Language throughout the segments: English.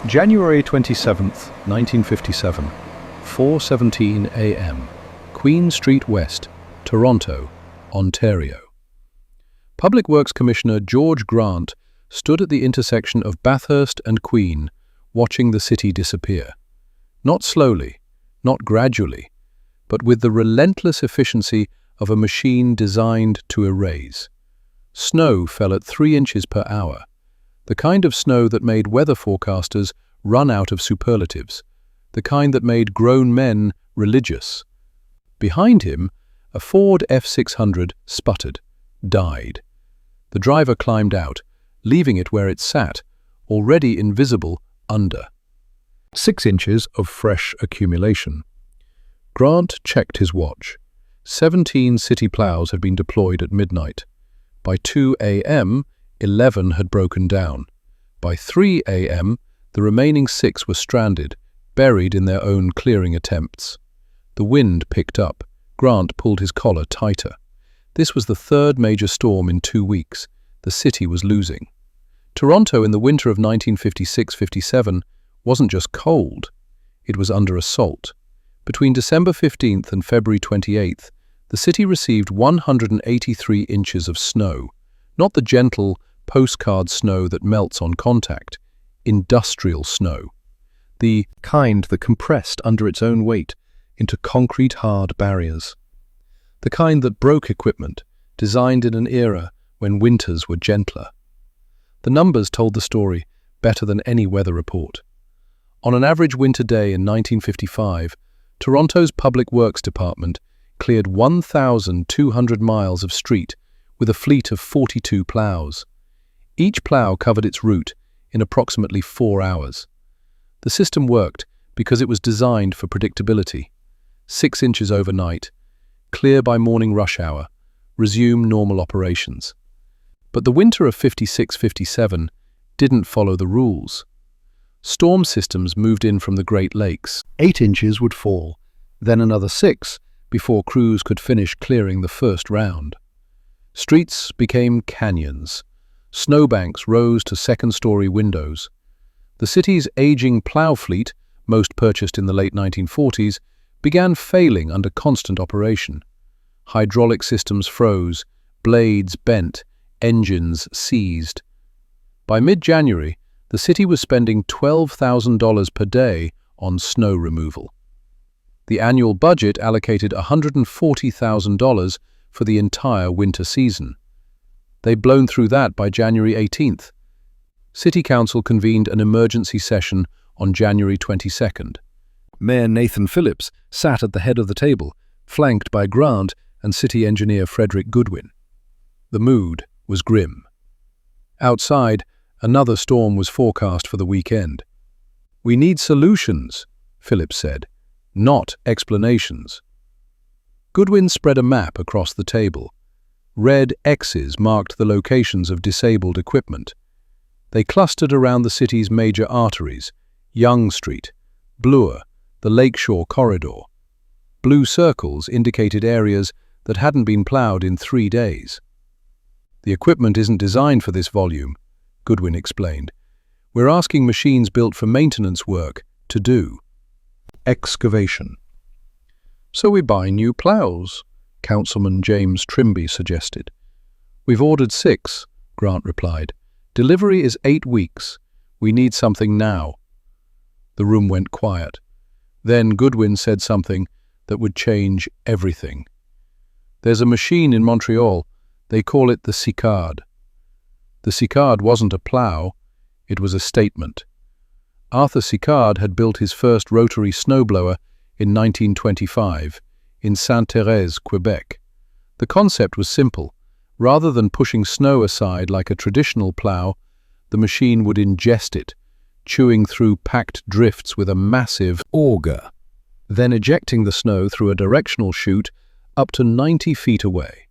January 27th, 1957, 4:17 a.m. Queen Street West, Toronto, Ontario. Public Works Commissioner George Grant stood at the intersection of Bathurst and Queen, watching the city disappear. Not slowly, not gradually, but with the relentless efficiency of a machine designed to erase. Snow fell at 3 inches per hour, the kind of snow that made weather forecasters run out of superlatives, the kind that made grown men religious. Behind him, a Ford F600 sputtered, died. The driver climbed out, leaving it where it sat, already invisible under. 6 inches of fresh accumulation. Grant checked his watch. 17 city plows had been deployed at midnight. By 2 a.m., 11 had broken down. By 3 a.m., the remaining 6 were stranded, buried in their own clearing attempts. The wind picked up. Grant pulled his collar tighter. This was the third major storm in 2 weeks. The city was losing. Toronto in the winter of 1956-57 wasn't just cold, it was under assault. Between December 15th and February 28th, the city received 183 inches of snow, not the gentle, postcard snow that melts on contact, industrial snow. The kind that compressed under its own weight into concrete-hard barriers. The kind that broke equipment, designed in an era when winters were gentler. The numbers told the story better than any weather report. On an average winter day in 1955, Toronto's Public Works Department cleared 1,200 miles of street with a fleet of 42 plows. Each plow covered its route in approximately 4 hours. The system worked because it was designed for predictability. 6 inches overnight, clear by morning rush hour, resume normal operations. But the winter of 56-57 didn't follow the rules. Storm systems moved in from the Great Lakes. 8 inches would fall, then another 6 before crews could finish clearing the first round. Streets became canyons. Snowbanks rose to second-story windows. The city's aging plow fleet, most purchased in the late 1940s, began failing under constant operation. Hydraulic systems froze, blades bent, engines seized. By mid-January, the city was spending $12,000 per day on snow removal. The annual budget allocated $140,000 for the entire winter season. They'd blown through that by January 18th. City Council convened an emergency session on January 22nd. Mayor Nathan Phillips sat at the head of the table, flanked by Grant and city engineer Frederick Goodwin. The mood was grim. Outside, another storm was forecast for the weekend. "We need solutions," Phillips said, "not explanations." Goodwin spread a map across the table. Red X's marked the locations of disabled equipment. They clustered around the city's major arteries: Yonge Street, Bloor, the Lakeshore Corridor. Blue circles indicated areas that hadn't been plowed in 3 days. "The equipment isn't designed for this volume," Goodwin explained. "We're asking machines built for maintenance work to do excavation." "So we buy new plows," Councilman James Trimby suggested. "We've ordered 6, Grant replied. "Delivery is 8 weeks. We need something now." The room went quiet. Then Goodwin said something that would change everything. "There's a machine in Montreal. They call it the Sicard." The Sicard wasn't a plow, it was a statement. Arthur Sicard had built his first rotary snowblower in 1925 in Sainte-Thérèse, Quebec. The concept was simple. Rather than pushing snow aside like a traditional plow, the machine would ingest it, chewing through packed drifts with a massive auger, then ejecting the snow through a directional chute up to 90 feet away.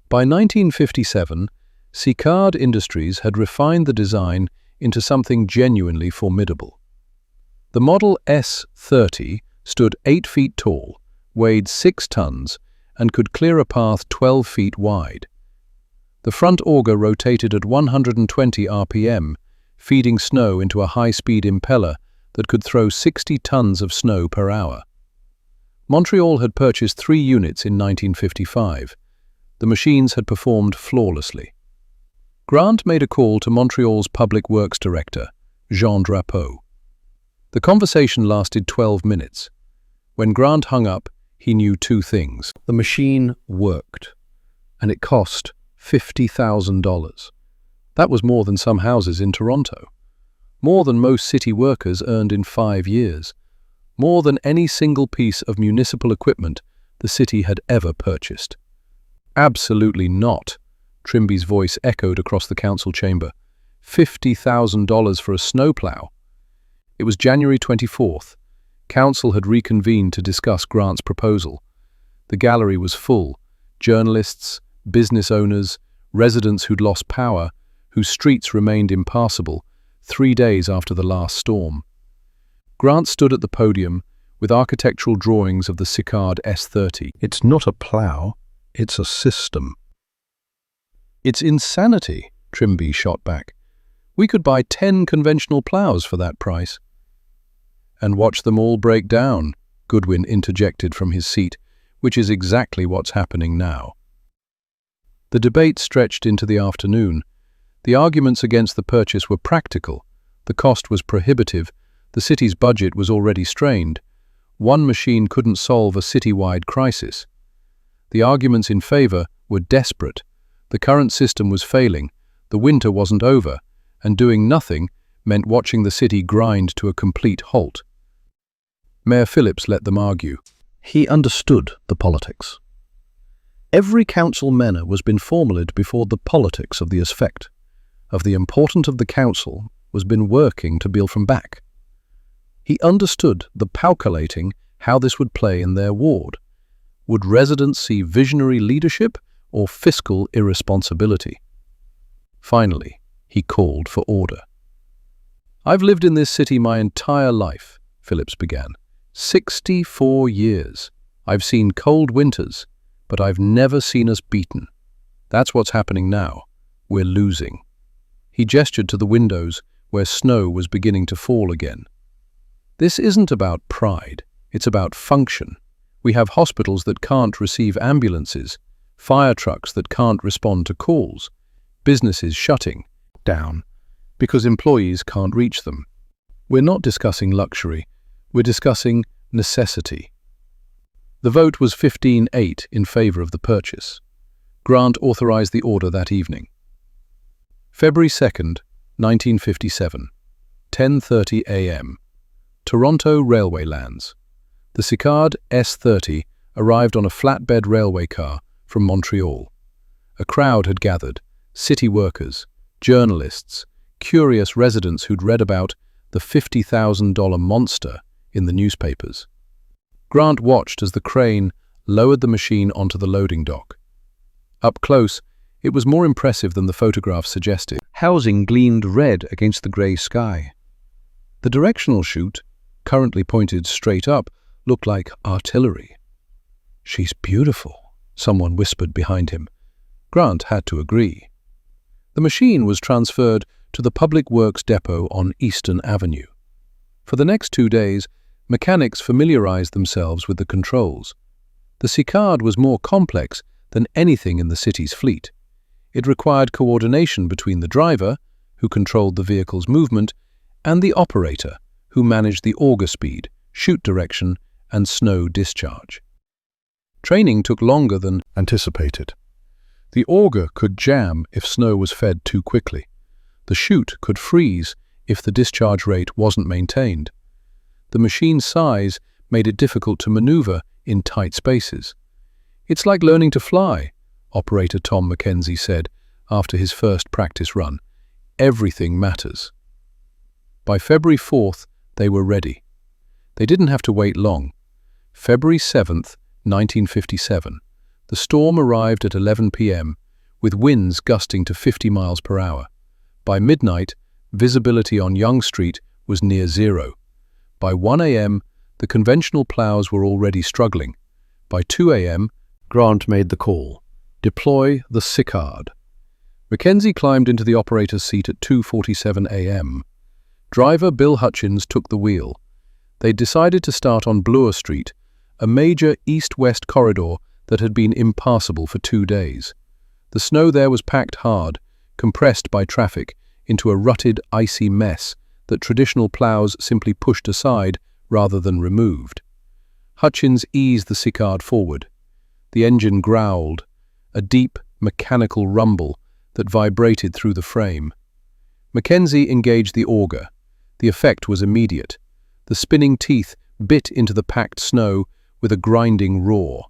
By 1957, Sicard Industries had refined the design into something genuinely formidable. The Model S30 stood 8 feet tall, weighed 6 tons, and could clear a path 12 feet wide. The front auger rotated at 120 RPM, feeding snow into a high-speed impeller that could throw 60 tons of snow per hour. Montreal had purchased 3 units in 1955. The machines had performed flawlessly. Grant made a call to Montreal's Public Works Director, Jean Drapeau. The conversation lasted 12 minutes. When Grant hung up, he knew 2 things. The machine worked, and it cost $50,000. That was more than some houses in Toronto. More than most city workers earned in 5 years. More than any single piece of municipal equipment the city had ever purchased. Absolutely not, Trimby's voice echoed across the council chamber. $50,000 for a snowplow. It was January 24th. Council had reconvened to discuss Grant's proposal. The gallery was full. Journalists, business owners, residents who'd lost power, whose streets remained impassable 3 days after the last storm. Grant stood at the podium with architectural drawings of the Sicard S30. It's not a plow, it's a system. It's insanity, Trimby shot back. We could buy 10 conventional plows for that price. And watch them all break down, Goodwin interjected from his seat, which is exactly what's happening now. The debate stretched into the afternoon. The arguments against the purchase were practical. The cost was prohibitive. The city's budget was already strained. One machine couldn't solve a citywide crisis. The arguments in favor were desperate. The current system was failing. The winter wasn't over, and doing nothing meant watching the city grind to a complete halt. Mayor Phillips let them argue. He understood the politics. Every council manor was been formulated before the politics of the effect, of the importance of the council was been working to build from back. He understood the calculating how this would play in their ward. Would residents see visionary leadership or fiscal irresponsibility? Finally, he called for order. I've lived in this city my entire life, Phillips began. 64 years. I've seen cold winters, but I've never seen us beaten. That's what's happening now. We're losing. He gestured to the windows where snow was beginning to fall again. This isn't about pride. It's about function. We have hospitals that can't receive ambulances, fire trucks that can't respond to calls, businesses shutting down because employees can't reach them. We're not discussing luxury. We're discussing necessity. The vote was 15-8 in favor of the purchase. Grant authorized the order that evening. February 2nd, 1957, 10:30 a.m. Toronto Railway lands. The Sicard S30 arrived on a flatbed railway car from Montreal. A crowd had gathered, city workers, journalists, curious residents who'd read about the $50,000 monster in the newspapers. Grant watched as the crane lowered the machine onto the loading dock. Up close, it was more impressive than the photographs suggested. Housing gleamed red against the grey sky. The directional chute, currently pointed straight up, looked like artillery. "She's beautiful," someone whispered behind him. Grant had to agree. The machine was transferred to the Public Works depot on Eastern Avenue. For the next 2 days, mechanics familiarized themselves with the controls. The Sicard was more complex than anything in the city's fleet. It required coordination between the driver, who controlled the vehicle's movement, and the operator, who managed the auger speed, chute direction, and snow discharge. Training took longer than anticipated. The auger could jam if snow was fed too quickly. The chute could freeze if the discharge rate wasn't maintained. The machine's size made it difficult to maneuver in tight spaces. "It's like learning to fly," operator Tom Mackenzie said after his first practice run. "Everything matters." By February 4th, they were ready. They didn't have to wait long. February 7th, 1957, the storm arrived at 11 p.m., with winds gusting to 50 miles per hour. By midnight, visibility on Yonge Street was near zero. By 1 a.m., the conventional plows were already struggling. By 2 a.m., Grant made the call. Deploy the Sicard. Mackenzie climbed into the operator's seat at 2:47 a.m. Driver Bill Hutchins took the wheel. They decided to start on Bloor Street, a major east-west corridor that had been impassable for 2 days. The snow there was packed hard, compressed by traffic, into a rutted, icy mess that traditional plows simply pushed aside rather than removed. Hutchins eased the Sicard forward. The engine growled, a deep, mechanical rumble that vibrated through the frame. Mackenzie engaged the auger. The effect was immediate. The spinning teeth bit into the packed snow with a grinding roar.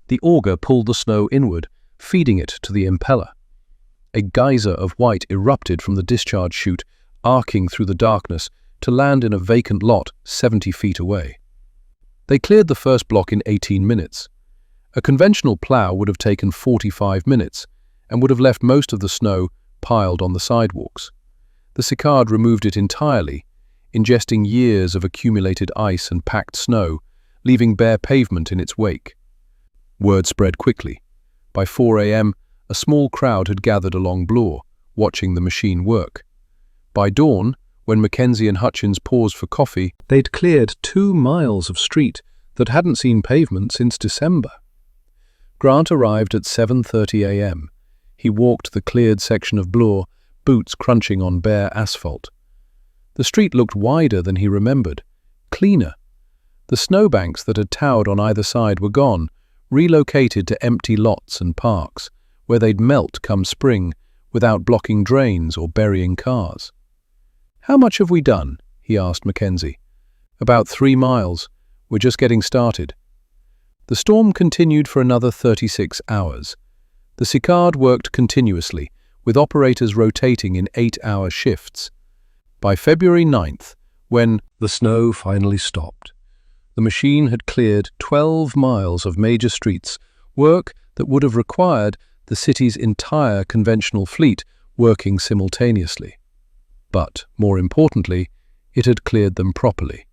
The auger pulled the snow inward, feeding it to the impeller. A geyser of white erupted from the discharge chute, arcing through the darkness to land in a vacant lot 70 feet away. They cleared the first block in 18 minutes. A conventional plow would have taken 45 minutes and would have left most of the snow piled on the sidewalks. The Sicard removed it entirely, ingesting years of accumulated ice and packed snow, leaving bare pavement in its wake. Word spread quickly. By 4 a.m., a small crowd had gathered along Bloor, watching the machine work. By dawn, when Mackenzie and Hutchins paused for coffee, they'd cleared 2 miles of street that hadn't seen pavement since December. Grant arrived at 7:30 a.m. He walked the cleared section of Bloor, boots crunching on bare asphalt. The street looked wider than he remembered, cleaner. The snowbanks that had towered on either side were gone, relocated to empty lots and parks, where they'd melt come spring, without blocking drains or burying cars. "How much have we done?" he asked Mackenzie. "About 3 miles. We're just getting started." The storm continued for another 36 hours. The Sicard worked continuously, with operators rotating in 8-hour shifts. By February 9th, when the snow finally stopped, the machine had cleared 12 miles of major streets, work that would have required the city's entire conventional fleet working simultaneously. But, more importantly, it had cleared them properly.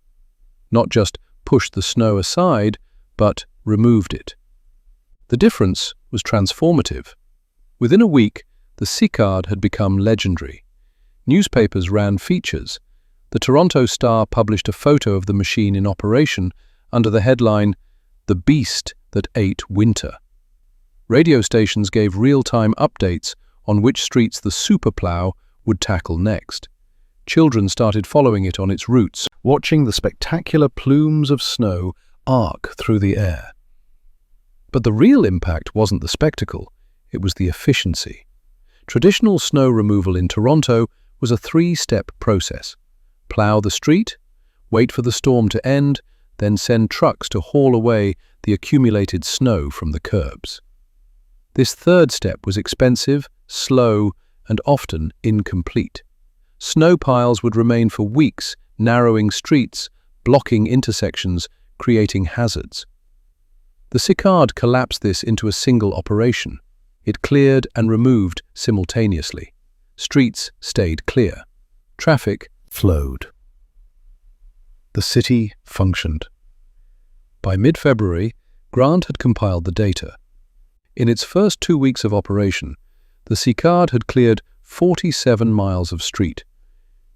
Not just pushed the snow aside, but removed it. The difference was transformative. Within a week, the Sicard had become legendary. Newspapers ran features. The Toronto Star published a photo of the machine in operation under the headline, "The Beast That Ate Winter." Radio stations gave real-time updates on which streets the Snowplow would tackle next. Children started following it on its routes, watching the spectacular plumes of snow arc through the air. But the real impact wasn't the spectacle, it was the efficiency. Traditional snow removal in Toronto was a 3-step process. Plow the street, wait for the storm to end, then send trucks to haul away the accumulated snow from the curbs. This third step was expensive, slow, and often incomplete. Snow piles would remain for weeks, narrowing streets, blocking intersections, creating hazards. The Sicard collapsed this into a single operation. It cleared and removed simultaneously. Streets stayed clear. Traffic flowed. The city functioned. By mid-February, Grant had compiled the data. In its first 2 weeks of operation, the Sicard had cleared 47 miles of street.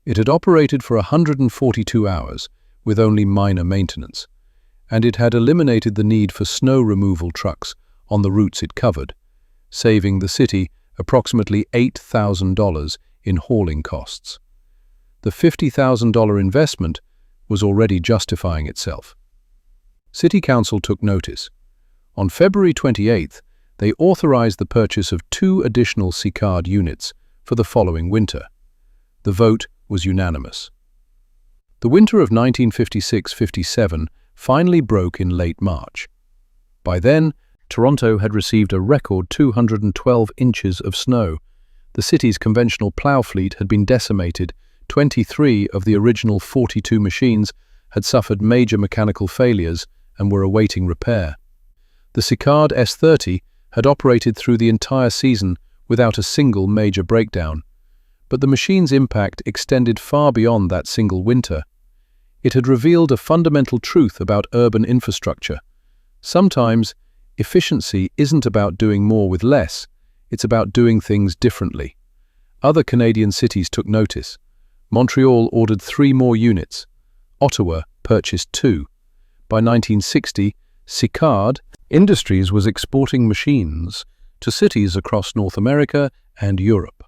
It had operated for 142 hours, with only minor maintenance, and it had eliminated the need for snow removal trucks on the routes it covered, saving the city approximately $8,000 in hauling costs. The $50,000 investment was already justifying itself. City Council took notice. On February 28th, they authorized the purchase of 2 additional Sicard units for the following winter. The vote was unanimous. The winter of 1956-57 finally broke in late March. By then, Toronto had received a record 212 inches of snow. The city's conventional plow fleet had been decimated. 23 of the original 42 machines had suffered major mechanical failures and were awaiting repair. The Sicard S30 had operated through the entire season without a single major breakdown. But the machine's impact extended far beyond that single winter. It had revealed a fundamental truth about urban infrastructure. Sometimes, efficiency isn't about doing more with less, It's about doing things differently. Other Canadian cities took notice. Montreal ordered 3 more units. Ottawa purchased 2. By 1960, Sicard Industries was exporting machines to cities across North America and Europe.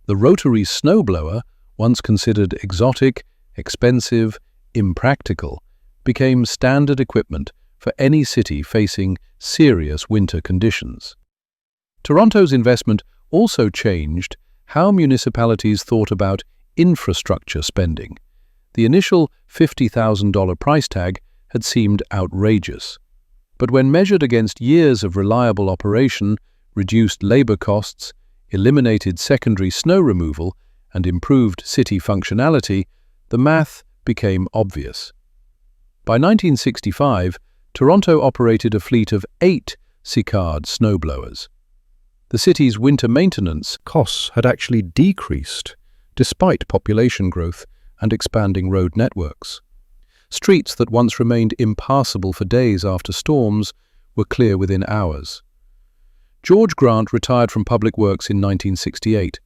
The rotary snowblower, once considered exotic, expensive, impractical, became standard equipment for any city facing serious winter conditions. Toronto's investment also changed how municipalities thought about infrastructure spending. The initial $50,000 price tag had seemed outrageous. But when measured against years of reliable operation, reduced labor costs, eliminated secondary snow removal, and improved city functionality, the math became obvious. By 1965, Toronto operated a fleet of 8 Sicard snowblowers. The city's winter maintenance costs had actually decreased, despite population growth and expanding road networks. Streets that once remained impassable for days after storms were clear within hours. George Grant retired from Public Works in 1968.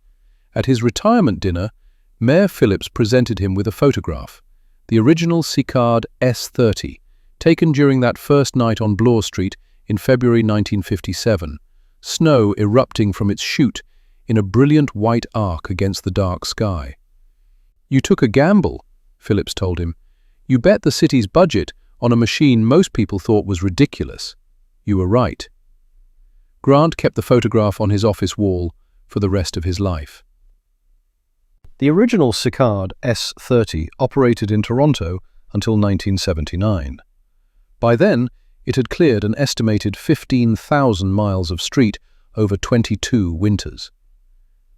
At his retirement dinner, Mayor Phillips presented him with a photograph, the original Sicard S30, taken during that first night on Bloor Street in February 1957, snow erupting from its chute in a brilliant white arc against the dark sky. "You took a gamble," Phillips told him. "You bet the city's budget on a machine most people thought was ridiculous. You were right." Grant kept the photograph on his office wall for the rest of his life. The original Sicard S30 operated in Toronto until 1979. By then, it had cleared an estimated 15,000 miles of street over 22 winters.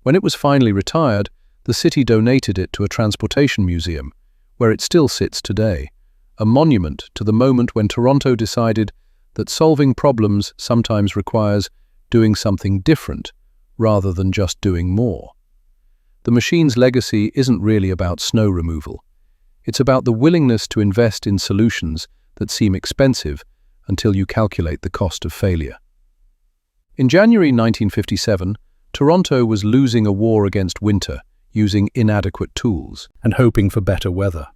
When it was finally retired, the city donated it to a transportation museum, where it still sits today, a monument to the moment when Toronto decided that solving problems sometimes requires doing something different rather than just doing more. The machine's legacy isn't really about snow removal. It's about the willingness to invest in solutions that seem expensive until you calculate the cost of failure. In January 1957, Toronto was losing a war against winter, using inadequate tools and hoping for better weather.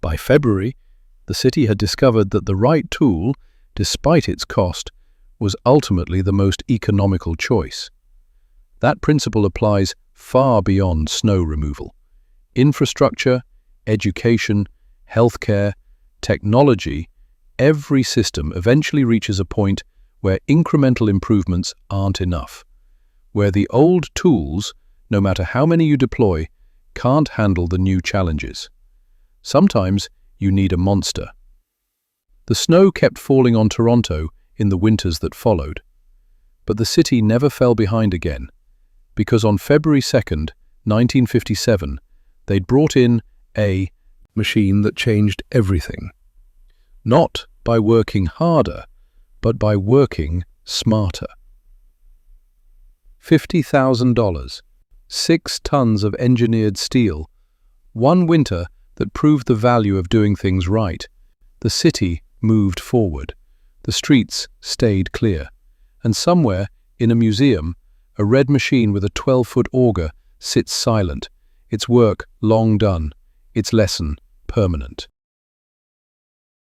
By February, the city had discovered that the right tool, despite its cost, was ultimately the most economical choice. That principle applies far beyond snow removal. Infrastructure, education, healthcare, technology, every system eventually reaches a point where incremental improvements aren't enough, where the old tools, no matter how many you deploy, can't handle the new challenges. Sometimes you need a monster. The snow kept falling on Toronto in the winters that followed. But the city never fell behind again, because on February 2nd, 1957, they'd brought in a machine that changed everything. Not by working harder, but by working smarter. $50,000, 6 tons of engineered steel, one winter that proved the value of doing things right. The city moved forward. The streets stayed clear. And somewhere, in a museum, a red machine with a 12-foot auger sits silent, its work long done, its lesson permanent.